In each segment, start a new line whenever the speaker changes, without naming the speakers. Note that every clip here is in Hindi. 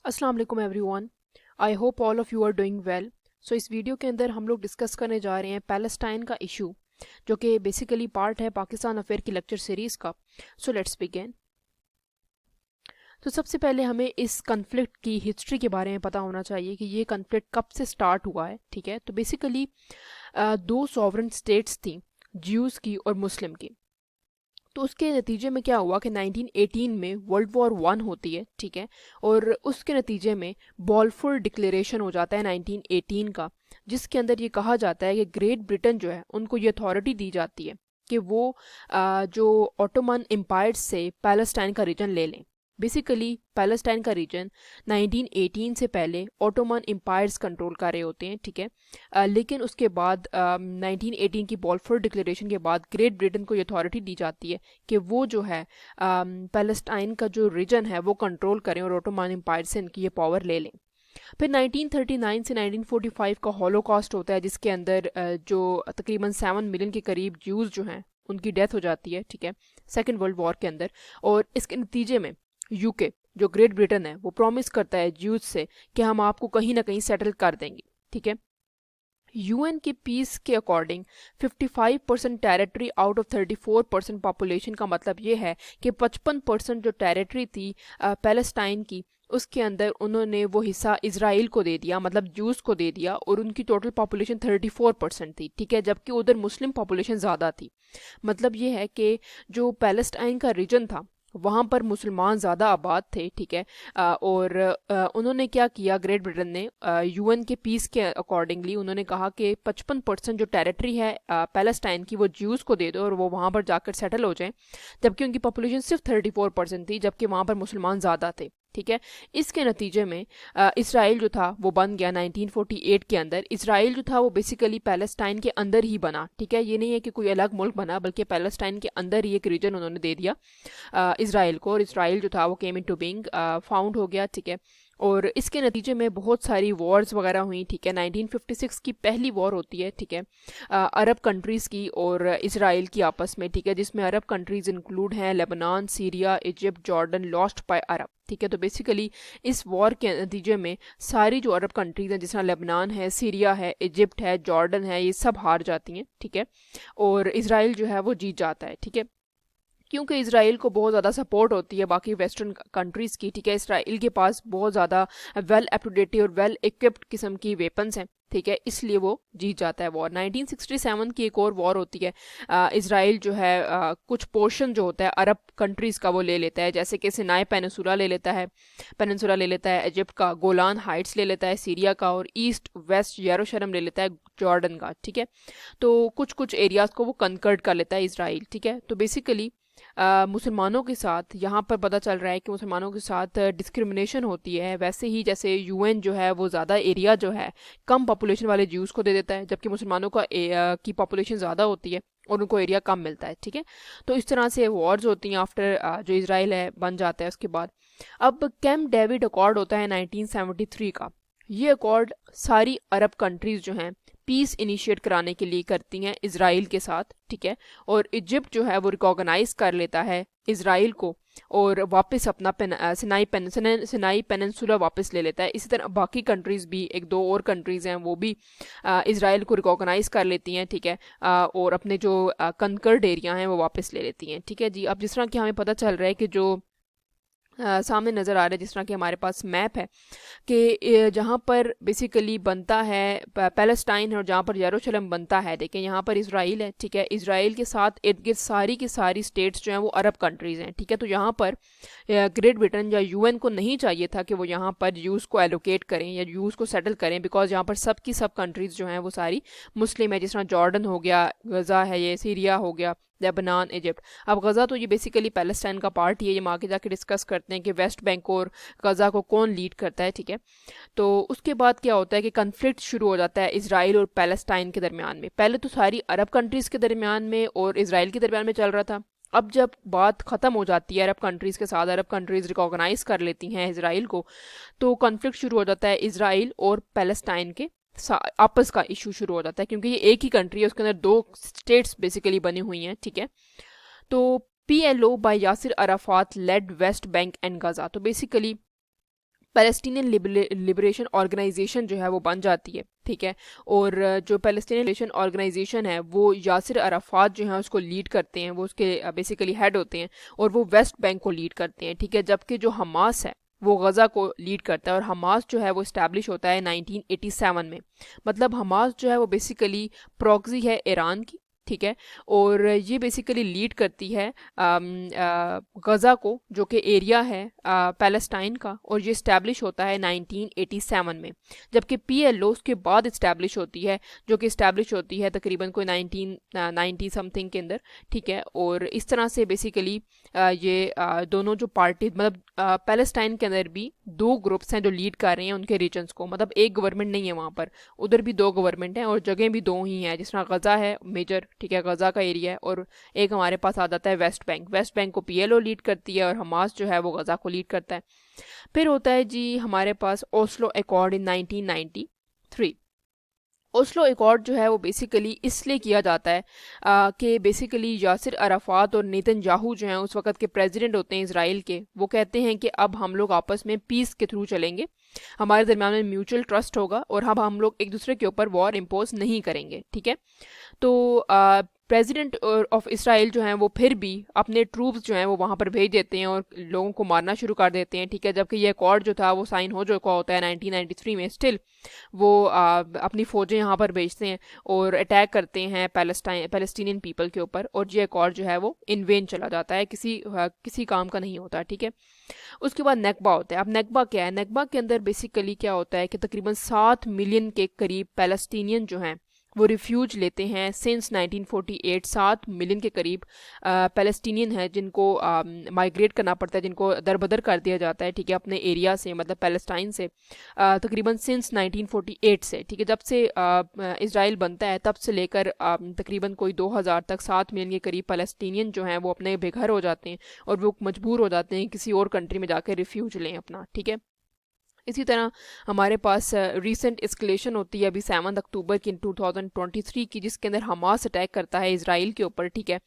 अस्सलाम वालेकुम everyone. I hope all of you are doing well. So इस वीडियो के अंदर हम लोग डिस्कस करने जा रहे हैं पैलेस्टाइन का इशू, जो कि बेसिकली पार्ट है पाकिस्तान अफेयर की लेक्चर सीरीज़ का। So let's begin. तो सबसे पहले हमें इस कन्फ्लिक्ट की हिस्ट्री के बारे में पता होना चाहिए कि ये कन्फ्लिक्ट कब से स्टार्ट हुआ है। ठीक है, तो बेसिकली दो सॉवरेन स्टेट्स थी, ज्यूज़ की और मुस्लिम की। तो उसके नतीजे में क्या हुआ कि 1918 में वर्ल्ड वॉर वन होती है। ठीक है, और उसके नतीजे में बॉलफुर डिक्लेरेशन हो जाता है 1918 का, जिसके अंदर ये कहा जाता है कि ग्रेट ब्रिटेन जो है उनको ये अथॉरिटी दी जाती है कि वो जो ऑटोमन एम्पायर से पैलेस्टाइन का रीजन ले लें। बेसिकली पैलेस्टाइन का रीजन 1918 से पहले ऑटोमन एम्पायर्स कंट्रोल कर रहे होते हैं। ठीक है, लेकिन उसके बाद 1918 की बॉलफोर डिक्लेरेशन के बाद ग्रेट ब्रिटेन को ये अथॉरिटी दी जाती है कि वो जो है पैलेस्टाइन का जो रीजन है वो कंट्रोल करें और ऑटोमन एम्पायर से इनकी ये पावर ले लें। फिर 1939 से 1945 का हॉलोकॉस्ट होता है, जिसके अंदर जो तकरीबन 7 मिलियन के करीब ज्यूज़ जो हैं उनकी डेथ हो जाती है। ठीक है, सेकेंड वर्ल्ड वॉर के अंदर। और इसके नतीजे में यूके जो ग्रेट ब्रिटेन है वो प्रॉमिस करता है ज्यूज से कि हम आपको कहीं ना कहीं सेटल कर देंगे। ठीक है, यूएन की पीस के according 55% territory out of 34% population का मतलब ये है कि 55% जो टेरिटरी थी पैलेस्टाइन की, उसके अंदर उन्होंने वो हिस्सा इसराइल को दे दिया, मतलब जूस को दे दिया, और उनकी टोटल पॉपुलेशन 34% थी। ठीक है, जबकि उधर मुस्लिम पॉपुलेशन ज़्यादा थी। मतलब ये है कि जो पैलेस्टाइन का रीजन था वहाँ पर मुसलमान ज़्यादा आबाद थे। ठीक है, और उन्होंने क्या किया, ग्रेट ब्रिटेन ने यूएन के पीस के अकॉर्डिंगली उन्होंने कहा कि 55% जो टेरिटरी है पैलेस्टाइन की वो ज्यूज़ को दे दो और वो वहाँ पर जाकर सेटल हो जाएं, जबकि उनकी पॉपुलेशन सिर्फ 34% थी, जबकि वहाँ पर मुसलमान ज़्यादा थे। ठीक है, इसके नतीजे में इसराइल जो था वो बन गया 1948 के अंदर। इसराइल जो था वो बेसिकली पैलेस्टाइन के अंदर ही बना। ठीक है, ये नहीं है कि कोई अलग मुल्क बना, बल्कि पैलेस्टाइन के अंदर ही एक रीजन उन्होंने दे दिया इसराइल को, और इसराइल जो था वो केम इनटू बीइंग फाउंड हो गया। ठीक है, और इसके नतीजे में बहुत सारी वॉर्स वगैरह हुई। ठीक है, 1956 की पहली वॉर होती है। ठीक है, अरब कंट्रीज़ की और इसराइल की आपस में। ठीक है, जिसमें अरब कंट्रीज़ इंक्लूड हैं Lebanon, Syria, Egypt, Jordan, lost by Arab. ठीक है, तो बेसिकली इस वॉर के नतीजे में सारी जो अरब कंट्रीज़ हैं, जिस तरह लेबनान है, सीरिया है, इजिप्ट है, जॉर्डन है, ये सब हार जाती हैं। ठीक है, और इसराइल जो है वो जीत जाता है। ठीक है, क्योंकि इसराइल को बहुत ज़्यादा सपोर्ट होती है बाकी वेस्टर्न कंट्रीज़ की। ठीक है, इसराइल के पास बहुत ज़्यादा वेल अपटूडेट और वेल इक्विप्ड किस्म की वेपन्स हैं। ठीक है, इसलिए वो जीत जाता है वॉर। 1967 की एक और वॉर होती है। इसराइल जो है कुछ पोर्शन जो होता है अरब कंट्रीज़ का वो ले लेता है, जैसे कि सिनाई पेनिनसुला ले लेता है इजिप्ट का, गोलान हाइट्स ले लेता है सीरिया का, और ईस्ट वेस्ट यरूशलेम ले लेता है जॉर्डन का। ठीक है, तो कुछ कुछ एरियाज़ को वो कनकर्ड कर लेता है इसराइल। ठीक है, तो बेसिकली मुसलमानों के साथ यहाँ पर पता चल रहा है कि मुसलमानों के साथ डिस्क्रिमिनेशन होती है। वैसे ही जैसे यूएन जो है वो ज़्यादा एरिया जो है कम पॉपुलेशन वाले ज्यूज़ को दे देता है, जबकि मुसलमानों का की पॉपुलेशन ज़्यादा होती है और उनको एरिया कम मिलता है। ठीक है, तो इस तरह से वॉर्स होती हैं आफ्टर जो इसराइल है बन जाता है उसके बाद। अब कैम्प डेविड अकॉर्ड होता है 1973 का। ये अकॉर्ड सारी अरब कंट्रीज़ जो हैं पीस इनिशिएट कराने के लिए करती हैं इसराइल के साथ। ठीक है, और इजिप्ट जो है वो रिकॉग्नाइज कर लेता है इसराइल को और वापस अपना सिनाई पेनिनसुला वापस ले लेता है। इसी तरह बाकी कंट्रीज़ भी, एक दो और कंट्रीज़ हैं वो भी इसराइल को रिकॉग्नाइज कर लेती हैं। ठीक है, और अपने जो कनकर्ड एरिया हैं वो वापस ले लेती हैं। ठीक है जी, अब जिस तरह कि हमें पता चल रहा है कि जो सामने नज़र आ रहा है, जिस तरह कि हमारे पास मैप है कि जहाँ पर बेसिकली बनता है पैलेस्टाइन है और जहाँ पर यरूशलेम बनता है, देखें यहाँ पर इसराइल है। ठीक है, इसराइल के साथ इर्द गिर्द सारी की सारी स्टेट्स जो हैं वो अरब कंट्रीज़ हैं। ठीक है, तो यहाँ पर ग्रेट ब्रिटेन या यूएन को नहीं चाहिए था कि वो यहाँ पर यूज़ को एलोकेट करें या यूज़ को सेटल करें, बिकॉज यहाँ पर सब की सब कंट्रीज़ जो हैं वो सारी मुस्लिम है। जिस तरह जॉर्डन हो गया, गज़ा है, ये सीरिया हो गया, लेबनान, इजिप्ट। अब गज़ा तो ये बेसिकली पैलेस्टाइन का पार्ट ही है। ये हम आगे जाके डिस्कस करते हैं कि वेस्ट बैंक और गज़ा को कौन लीड करता है। ठीक है, तो उसके बाद क्या होता है कि कन्फ्लिक्ट शुरू हो जाता है इसराइल और पैलेस्टाइन के दरमियान में। पहले तो सारी अरब कंट्रीज़ के दरमियान में और इसराइल के दरमियान में चल रहा था। अब जब बात ख़त्म हो जाती है अरब कंट्रीज़ के साथ, अरब कंट्रीज़ रिकॉग्नाइज कर लेती हैं इसराइल को, तो कन्फ्लिक्ट शुरू हो जाता है इसराइल और पैलेस्टाइन के आपस का इशू शुरू हो जाता है, क्योंकि ये एक ही कंट्री है, उसके अंदर दो स्टेट्स बेसिकली बनी हुई हैं। ठीक है, तो PLO by Yasser Arafat led West Bank and Gaza. तो बेसिकली पैलेस्टीनियन लिबरेशन ऑर्गेनाइजेशन जो है वो बन जाती है, ठीक है। और जो पैलेस्टीनियन लिबरेशन ऑर्गेनाइजेशन है वो यासिर अराफात जो है उसको लीड करते हैं, वो उसके बेसिकली हेड होते हैं, और वो वेस्ट बैंक को लीड करते हैं, ठीक है। जबकि जो हमास है वो गज़ा को लीड करता है, और हमास जो है वो इस्टेब्लिश होता है 1987 में। मतलब हमास जो है वो बेसिकली प्रॉक्सी है ईरान की, ठीक है। और ये बेसिकली लीड करती है गज़ा को, जो कि एरिया है पैलेस्टाइन का, और ये इस्टेब्लिश होता है 1987 में। जबकि पीएलओ उसके बाद इस्टेब्लिश होती है, जो कि इस्टेब्लिश होती है तकरीबन कोई 1990 समथिंग के अंदर, ठीक है। और इस तरह से बेसिकली ये दोनों जो पार्टी, मतलब पैलेस्टाइन के अंदर भी दो ग्रुप्स हैं जो लीड कर रहे हैं उनके रीजन्स को, मतलब एक गवर्नमेंट नहीं है वहाँ पर, उधर भी दो गवर्नमेंट हैं और जगह भी दो ही हैं। जिस तरह गज़ा है मेजर, ठीक है, गज़ा का एरिया है, और एक हमारे पास आ जाता है वेस्ट बैंक। वेस्ट बैंक को पीएलओ लीड करती है और हमास जो है वो गज़ा को लीड करता है। फिर होता है जी हमारे पास ओस्लो एकॉर्ड इन 1993। ओस्लो एकॉर्ड जो है वो बेसिकली इसलिए किया जाता है कि बेसिकली यासिर अराफात और नेतन्याहू जो हैं उस वक्त के प्रेसिडेंट होते हैं इसराइल के, वो कहते हैं कि अब हम लोग आपस में पीस के थ्रू चलेंगे, हमारे दरम्यान में म्यूचुअल ट्रस्ट होगा, और हम लोग एक दूसरे के ऊपर वॉर इम्पोज नहीं करेंगे, ठीक है। तो प्रेसिडेंट ऑफ इसराइल जो हैं वो फिर भी अपने ट्रूप्स जो हैं वो वहाँ पर भेज देते हैं और लोगों को मारना शुरू कर देते हैं, ठीक है। जबकि ये अकॉर्ड जो था वो साइन हो चुका होता है 1993 में, स्टिल वो अपनी फ़ौजें यहाँ पर भेजते हैं और अटैक करते हैं पैलेस्टीनियन पीपल के ऊपर, और ये अकॉर्ड जो है वो इन वेन चला जाता है, किसी काम का नहीं होता, ठीक है। उसके बाद नेकबा होता है। अब नेकबा क्या है? नेकबा के अंदर बेसिकली क्या होता है कि तकरीबन 7 मिलियन के करीब पैलेस्टीनियन जो हैं वो रिफ्यूज लेते हैं सिंस 1948। 7 मिलियन के करीब पैलेस्टीनियन हैं जिनको माइग्रेट करना पड़ता है, जिनको दरबदर कर दिया जाता है, ठीक है, अपने एरिया से, मतलब पैलेस्टाइन से, तकरीबन सिंस 1948 से, ठीक है, जब से इसराइल बनता है तब से लेकर तकरीबन कोई 2000 तक 7 मिलियन के करीब पैलेस्टीनियन जो हैं वो अपने बेघर हो जाते हैं और वो मजबूर हो जाते हैं किसी और कंट्री में जाकर रिफ्यूज लें अपना, ठीक है। इसी तरह हमारे पास रीसेंट एस्केलेशन होती है अभी 7 अक्टूबर की 2023 की, जिसके अंदर हमास अटैक करता है इसराइल के ऊपर, ठीक है।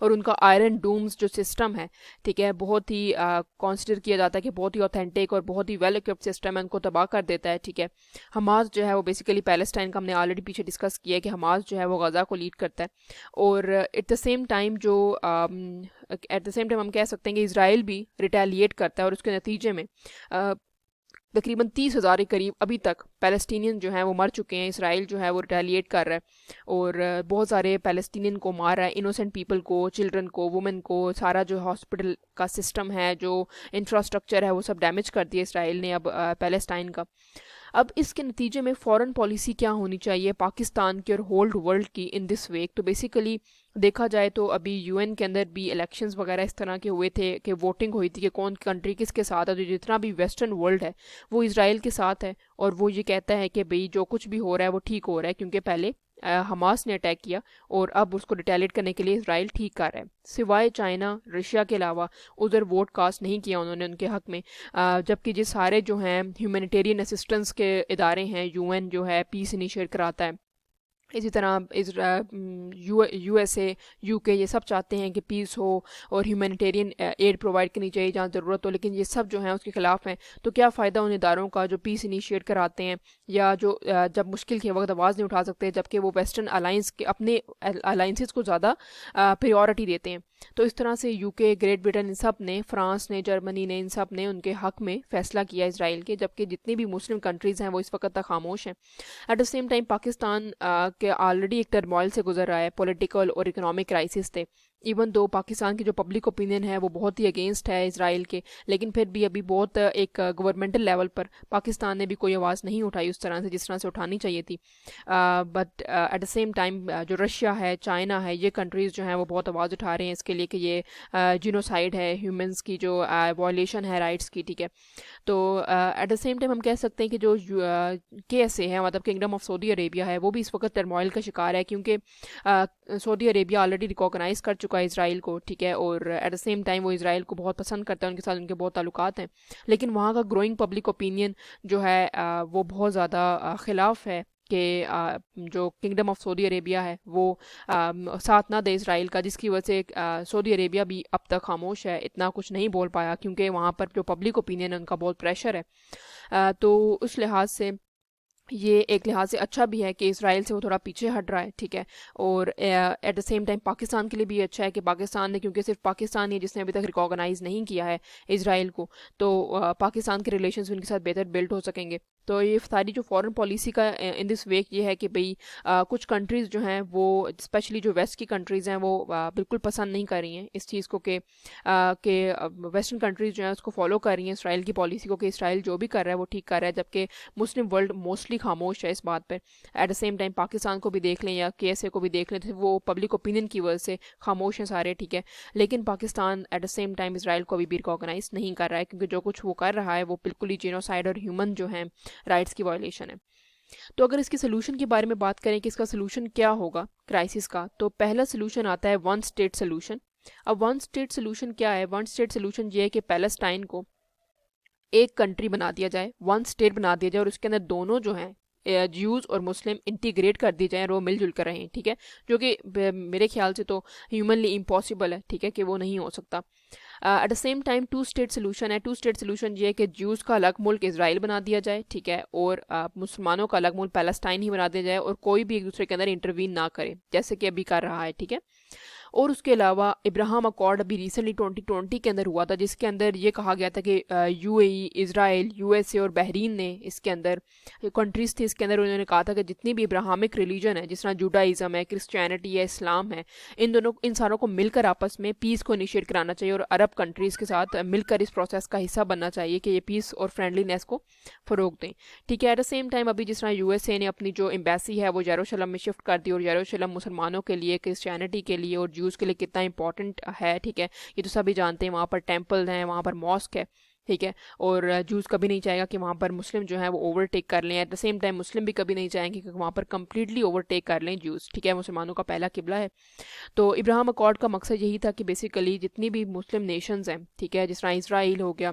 और उनका आयरन डूम्स जो सिस्टम है, ठीक है, बहुत ही कंसिडर किया जाता है कि बहुत ही ऑथेंटिक और बहुत ही वेल इक्विप्ड सिस्टम है, उनको तबाह कर देता है, ठीक है। हमास जो है वो बेसिकली पैलेस्टाइन का हमने ऑलरेडी पीछे डिस्कस किया है कि हमास जो है वो गज़ा को लीड करता है। और एट द सेम टाइम हम कह सकते हैं कि इसराइल भी रिटेलिएट करता है, और उसके नतीजे में तकरीबन 30,000 के करीब अभी तक पैलेस्टीनियन जो हैं वो मर चुके हैं। इसराइल जो है वो रिटेलिएट कर रहा है और बहुत सारे पैलेस्टीनियन को मार रहा है, इनोसेंट पीपल को, चिल्ड्रन को, वुमेन को, सारा जो हॉस्पिटल का सिस्टम है, जो इंफ्रास्ट्रक्चर है, वो सब डैमेज कर दिया इसराइल ने अब पैलेस्टाइन का। अब इसके नतीजे में फ़ॉरेन पॉलिसी क्या होनी चाहिए पाकिस्तान की और होल्ड वर्ल्ड की इन दिस वे? तो बेसिकली देखा जाए तो अभी यूएन के अंदर भी इलेक्शंस वगैरह इस तरह के हुए थे कि वोटिंग हुई थी कि कौन कंट्री किसके साथ है। तो जितना भी वेस्टर्न वर्ल्ड है वो इसराइल के साथ है, और वो ये कहता है कि भाई जो कुछ भी हो रहा है वो ठीक हो रहा है, क्योंकि पहले हमास ने अटैक किया और अब उसको रिटेलिएट करने के लिए इसराइल ठीक कर रहा है। सिवाय चाइना, रशिया के अलावा उधर वोट कास्ट नहीं किया उन्होंने उनके हक में। जबकि ये सारे जो हैं ह्यूमैनिटेरियन असिस्टेंस के इदारे हैं, यूएन जो है पीस इनिशिएट कराता है, इसी तरह यूएसए, यूके, ये सब चाहते हैं कि पीस हो और ह्यूमैनिटेरियन एड प्रोवाइड करनी चाहिए जहाँ ज़रूरत हो, लेकिन ये सब जो हैं उसके ख़िलाफ़ हैं। तो क्या फ़ायदा उन इदारों का जो पीस इनिशिएट कराते हैं या जो जब मुश्किल के वक्त आवाज़ नहीं उठा सकते, जबकि वो वेस्टर्न अलाइंस के अपने अलाइंसेस को ज़्यादा प्रायोरिटी देते हैं। तो इस तरह से यूके, ग्रेट ब्रिटेन, इन सब ने, फ्रांस ने, जर्मनी ने, इन सब ने उनके हक में फ़ैसला किया इसराइल के, जबकि जितनी भी मुस्लिम कंट्रीज़ हैं वो इस वक्त तक खामोश हैं। Eight the same time Pakistan के ऑलरेडी एक टर्मोइल से गुजर रहा है, पॉलिटिकल और इकोनॉमिक क्राइसिस थे। इवन दो पाकिस्तान की जो पब्लिक ओपिनियन है वो बहुत ही अगेंस्ट है इसराइल के, लेकिन फिर भी अभी बहुत एक गवर्नमेंटल लेवल पर पाकिस्तान ने भी कोई आवाज़ नहीं उठाई उस तरह से जिस तरह से उठानी चाहिए थी। But at the same time जो रशिया है, चाइना है, ये कंट्रीज़ जो हैं वो बहुत आवाज़ उठा रहे हैं इसके लिए कि ये जिनोसाइड है, ह्यूमंस की जो वायलेशन है राइट्स की, ठीक है। तो एट द सेम टाइम हम कह सकते हैं कि जो KSA है, मतलब किंगडम ऑफ सऊदी अरेबिया है, वो भी इस वक्त टर्मोइल का शिकार है, क्योंकि सऊदी अरेबिया ऑलरेडी रिकॉग्नाइज कर चुका है इसराइल को, ठीक है। और एट द सेम टाइम वो इसराइल को बहुत पसंद करता है, उनके साथ उनके बहुत ताल्लुकात हैं, लेकिन वहाँ का ग्रोइंग पब्लिक ओपिनियन जो है वो बहुत ज़्यादा ख़िलाफ़ है कि जो किंगडम ऑफ सऊदी अरेबिया है वो साथ ना दे इसराइल का, जिसकी वजह से सऊदी अरेबिया भी अब तक खामोश है, इतना कुछ नहीं बोल पाया, क्योंकि वहाँ पर जो पब्लिक ओपिनियन है उनका बहुत प्रेशर है। तो उस लिहाज से ये एक लिहाज से अच्छा भी है कि इसराइल से वो थोड़ा पीछे हट रहा है, ठीक है। और eight the same time Pakistan के लिए भी अच्छा है कि पाकिस्तान ने, क्योंकि सिर्फ पाकिस्तान ही है जिसने अभी तक रिकॉग्नाइज नहीं किया है इसराइल को, तो पाकिस्तान के रिलेशंस उनके साथ बेहतर बिल्ड हो सकेंगे। तो ये सारी जो फॉरेन पॉलिसी का इन दिस वे ये है कि भाई कुछ कंट्रीज़ जो हैं वो स्पेशली जो वेस्ट की कंट्रीज़ हैं वो बिल्कुल पसंद नहीं कर रही हैं इस चीज़ को कि वेस्टर्न कंट्रीज़ जो हैं उसको फॉलो कर रही हैं इसराइल की पॉलिसी को, कि इसराइल जो भी कर रहा है वो ठीक कर रहा है, जबकि मुस्लिम वर्ल्ड मोस्टली खामोश है इस बात पर। Eight the same time Pakistan को भी देख लें या KSA को भी देख लें, तो वो पब्लिक ओपिनियन की वजह से खामोश हैं सारे, ठीक है। लेकिन Pakistan eight the same time Israel को अभी भी रिकॉग्नाइज नहीं कर रहा है, क्योंकि जो कुछ वो कर रहा है वो बिल्कुल ही जीनोसाइड और ह्यूमन जो है राइट्स की वायलेशन है। तो अगर इसकी सोल्यूशन के बारे में बात करें कि इसका सोल्यूशन क्या होगा क्राइसिस का, तो पहला सोल्यूशन आता है वन स्टेट सोल्यूशन। अब वन स्टेट सोल्यूशन क्या है? वन स्टेट सोल्यूशन ये है कि पैलेस्टाइन को एक कंट्री बना दिया जाए, वन स्टेट बना दिया जाए, और उसके अंदर दोनों जो हैं ज्यूज़ और मुस्लिम इंटीग्रेट कर दिए जाएँ और वो मिलजुल कर रहें, ठीक है। जो कि मेरे ख्याल से तो ह्यूमनली इम्पॉसिबल है, ठीक है, कि वो नहीं हो सकता। At the same time two state solution है। टू स्टेट सोल्यूशन ये है कि ज्यूज़ का अलग मुल्क इसराइल बना दिया जाए, ठीक है, और मुसलमानों का अलग मुल्क पैलेस्टाइन ही बना दिया जाए, और कोई भी एक दूसरे के अंदर इंटरवीन ना करे, जैसे कि अभी कर रहा है, ठीक है। और उसके अलावा इब्राहिम अकॉर्ड अभी रिसेंटली 2020 के अंदर हुआ था, जिसके अंदर ये कहा गया था कि UAE, इसराइल, USA और बहरीन ने इसके अंदर कंट्रीज़ थी, इसके अंदर उन्होंने कहा था कि जितनी भी इब्राहिमिक रिलीजन है, जिस तरह जुडाइज़म है, क्रिश्चियनिटी है, इस्लाम है, इन सारों को मिलकर आपस में पीस को इनिशिएट कराना चाहिए, और अरब कंट्रीज़ के साथ मिलकर इस प्रोसेस का हिस्सा बनना चाहिए कि ये पीस और फ्रेंडलीनेस को फ़रोग दें, ठीक है। एट द सेम टाइम अभी जिस तरह USA ने अपनी जो एम्बेसी है वो यरूशलेम में शिफ्ट कर दी, और यरूशलेम मुसलमानों के लिए, क्रिश्चियनिटी के लिए और ज्यूज़ के लिए कितना इंपॉर्टेंट है, ठीक है, ये तो सभी जानते हैं। वहाँ पर टेम्पल हैं, वहाँ पर मॉस्क है, ठीक है, और जूस कभी नहीं चाहेगा कि वहाँ पर मुस्लिम जो है वो ओवरटेक कर लें। एट द सेम टाइम मुस्लिम भी कभी नहीं चाहेंगे कि वहाँ पर कंप्लीटली ओवरटेक कर लें जूस, ठीक है, मुसलमानों का पहला किबला है। तो इब्राहिम अकॉर्ड का मकसद यही था कि बेसिकली जितनी भी मुस्लिम नेशंस हैं, ठीक है, जिस तरह इसराइल हो गया,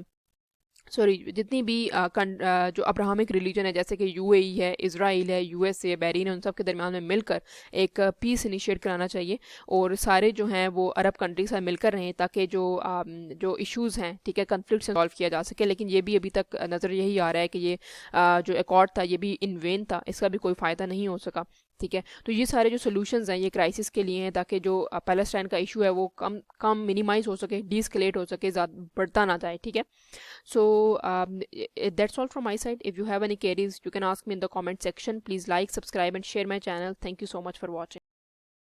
सॉरी, जितनी भी जो अब्राहमिक रिलीजन है, जैसे कि UAE है, इसराइल है, USA, बहरीन है, उन सब के दरमियान में मिलकर एक पीस इनिशिएट कराना चाहिए, और सारे जो हैं वो अरब कंट्री से मिलकर रहें, ताकि जो इश्यूज़ हैं, ठीक है, कन्फ्लिक्ट सॉल्व किया जा सके। लेकिन ये भी अभी तक नज़र यही आ रहा है कि ये जो अकॉर्ड था ये भी इन वेन था, इसका भी कोई फ़ायदा नहीं हो सका, ठीक है। तो ये सारे जो सोल्यूशंस हैं ये क्राइसिस के लिए हैं, ताकि जो पैलेस्टाइन का इशू है वो कम मिनिमाइज हो सके, डीस्केलेट हो सके, ज़्यादा बढ़ता ना जाए, ठीक है। So that's all from my side. If you have any queries, you can ask me in the comment section. Please like, subscribe and share my channel. Thank you so much for watching.